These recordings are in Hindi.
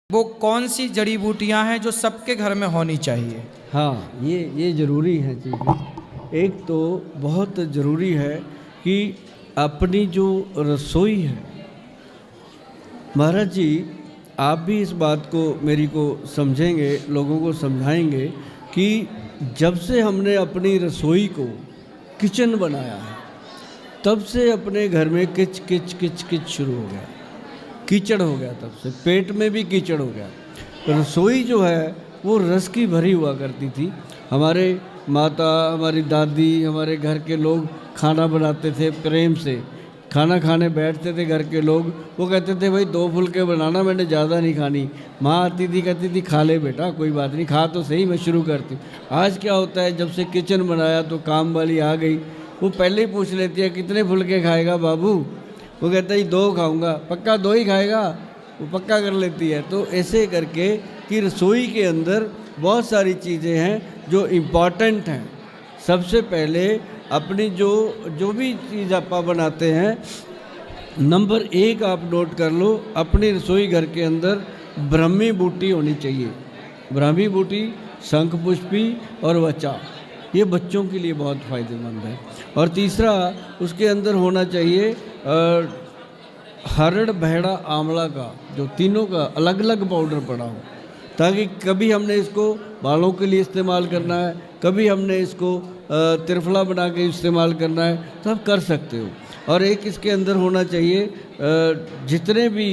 वो कौन सी जड़ी बूटियां हैं जो सबके घर में होनी चाहिए? हाँ, ये ज़रूरी है चीज़ें। एक तो बहुत ज़रूरी है कि अपनी जो रसोई है, महाराज जी आप भी इस बात को मेरी को समझेंगे, लोगों को समझाएंगे कि जब से हमने अपनी रसोई को किचन बनाया है, तब से अपने घर में किच किच किच किच शुरू हो गया, कीचड़ हो गया, तब से पेट में भी कीचड़ हो गया। रसोई जो है वो रस की भरी हुआ करती थी। हमारे माता, हमारी दादी, हमारे घर के लोग खाना बनाते थे प्रेम से, खाना खाने बैठते थे घर के लोग, वो कहते थे भाई 2 फुलके बनाना, मैंने ज़्यादा नहीं खानी। माँ आती थी कहती थी खा ले बेटा, कोई बात नहीं, खा तो सही, मैं शुरू करती। आज क्या होता है, जब से किचन बनाया तो काम वाली आ गई, वो पहले ही पूछ लेती है कितने फुलके खाएगा बाबू, वो कहता है 2 खाऊंगा, पक्का 2 ही खाएगा, वो पक्का कर लेती है। तो ऐसे करके कि रसोई के अंदर बहुत सारी चीज़ें हैं जो इम्पॉर्टेंट हैं। सबसे पहले अपनी जो भी चीज़ आप बनाते हैं, नंबर 1 आप नोट कर लो, अपनी रसोई घर के अंदर ब्राह्मी बूटी होनी चाहिए। ब्राह्मी बूटी, शंख पुष्पी और वचा, ये बच्चों के लिए बहुत फ़ायदेमंद है। और तीसरा उसके अंदर होना चाहिए हरड़, बहेड़ा, आंवला का, जो तीनों का अलग अलग पाउडर पड़ा हो, ताकि कभी हमने इसको बालों के लिए इस्तेमाल करना है, कभी हमने इसको त्रिफला बना के इस्तेमाल करना है, तो आप कर सकते हो। और एक इसके अंदर होना चाहिए जितने भी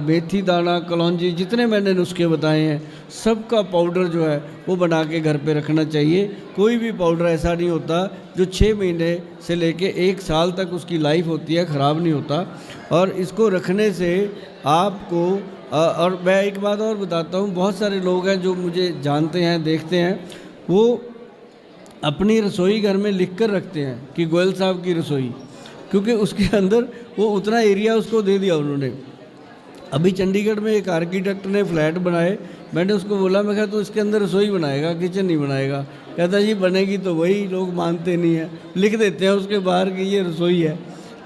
मेथी दाना, कलौंजी, जितने मैंने नुस्खे बताए हैं, सबका पाउडर जो है वो बना के घर पे रखना चाहिए। कोई भी पाउडर ऐसा नहीं होता जो 6 महीने से लेके 1 साल तक उसकी लाइफ होती है, ख़राब नहीं होता। और इसको रखने से आपको और मैं एक बात और बताता हूँ, बहुत सारे लोग हैं जो मुझे जानते हैं, देखते हैं, वो अपनी रसोई घर में लिख कर रखते हैं कि गोयल साहब की रसोई, क्योंकि उसके अंदर वो उतना एरिया उसको दे दिया उन्होंने। अभी चंडीगढ़ में एक आर्किटेक्ट ने फ्लैट बनाए, मैंने उसको बोला, मैं कहा तो इसके अंदर रसोई बनाएगा, किचन नहीं बनाएगा? कहता जी बनेगी तो वही, लोग मानते नहीं हैं, लिख देते हैं उसके बाहर कि ये रसोई है,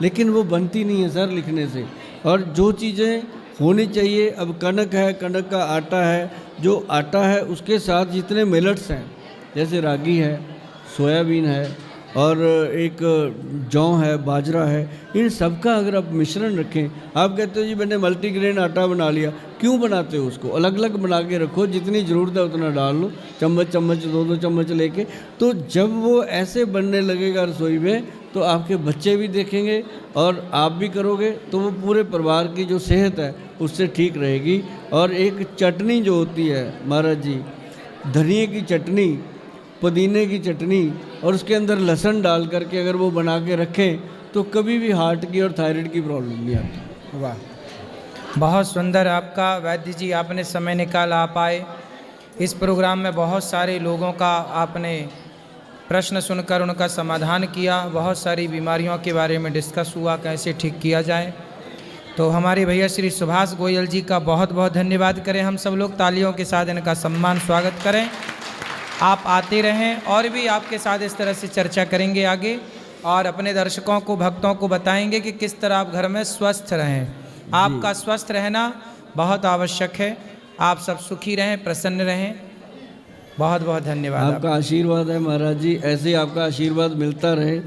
लेकिन वो बनती नहीं है सर लिखने से। और जो चीज़ें होनी चाहिए, अब कनक है, कनक का आटा है, जो आटा है उसके साथ जितने मिलेट्स हैं, जैसे रागी है, सोयाबीन है और एक जौ है, बाजरा है, इन सब का अगर आप मिश्रण रखें, आप कहते हो जी मैंने मल्टीग्रेन आटा बना लिया, क्यों बनाते हो? उसको अलग अलग बना के रखो, जितनी ज़रूरत है उतना डाल लो, चम्मच चम्मच 2-2 चम्मच लेके। तो जब वो ऐसे बनने लगेगा रसोई में, तो आपके बच्चे भी देखेंगे और आप भी करोगे, तो वो पूरे परिवार की जो सेहत है उससे ठीक रहेगी। और एक चटनी जो होती है महाराज जी, धनिए की चटनी, पुदीने की चटनी, और उसके अंदर लहसुन डाल करके अगर वो बना के रखें, तो कभी भी हार्ट की और थायराइड की प्रॉब्लम नहीं आती। वाह, बहुत सुंदर आपका वैद्य जी, आपने समय निकाला, आप आए इस प्रोग्राम में। बहुत सारे लोगों का आपने प्रश्न सुनकर उनका समाधान किया, बहुत सारी बीमारियों के बारे में डिस्कस हुआ, कैसे ठीक किया जाए। तो हमारे भैया श्री सुभाष गोयल जी का बहुत बहुत धन्यवाद करें हम सब लोग, तालियों के साथ इनका सम्मान स्वागत करें। आप आते रहें, और भी आपके साथ इस तरह से चर्चा करेंगे आगे, और अपने दर्शकों को, भक्तों को बताएंगे कि किस तरह आप घर में स्वस्थ रहें। आपका स्वस्थ रहना बहुत आवश्यक है। आप सब सुखी रहें, प्रसन्न रहें। बहुत बहुत धन्यवाद। आपका आशीर्वाद है महाराज जी, ऐसे आपका आशीर्वाद मिलता रहे।